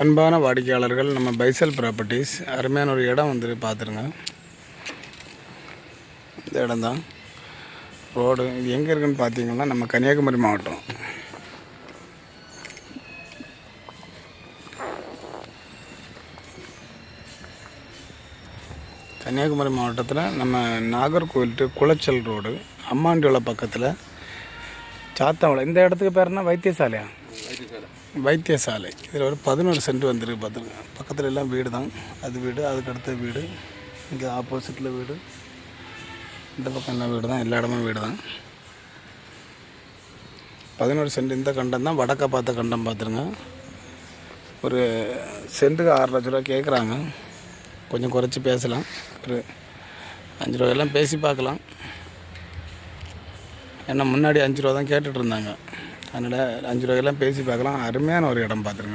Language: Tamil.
அன்பான வாடிக்கையாளர்கள், நம்ம பைசல் ப்ராப்பர்ட்டிஸ் அருமையான ஒரு இடம் வந்துட்டு பார்த்துருங்க. இந்த இடம் தான் ரோடு. இது எங்கே இருக்குதுன்னு பார்த்தீங்கன்னா நம்ம கன்னியாகுமரி மாவட்டம். கன்னியாகுமரி மாவட்டத்தில் நம்ம நாகர்கோவில் டு குளச்சல் ரோடு, அம்மாண்டியோல பக்கத்தில் சாத்தாவளை. இந்த இடத்துக்கு பேர் என்ன? வைத்தியசாலையா? வைத்தியசாலை. இதில் ஒரு 11 சென்ட் வந்துருக்கு பார்த்துருங்க. பக்கத்தில் எல்லாம் வீடு தான். அது வீடு, அதுக்கு அடுத்த வீடு, இங்கே ஆப்போசிட்டில் வீடு, இந்த பக்கம் எல்லாம் வீடு தான். எல்லா இடமும் வீடு தான். 11 சென்ட். இந்த கண்டம் தான் வடக்க பார்த்த கண்டம் பார்த்துருங்க. ஒரு சென்ட்டுக்கு 6 லட்ச ரூபா கேட்குறாங்க. கொஞ்சம் குறைச்சி பேசலாம். ஒரு 5 ரூபாயெல்லாம் பேசி பார்க்கலாம். ஏன்னா முன்னாடி 5 ரூபா தான் கேட்டுட்டு இருந்தாங்க. அதனால் 5 ரூபாயெல்லாம் பேசி பார்க்கலாம். அருமையான ஒரு இடம் பார்த்துருங்க.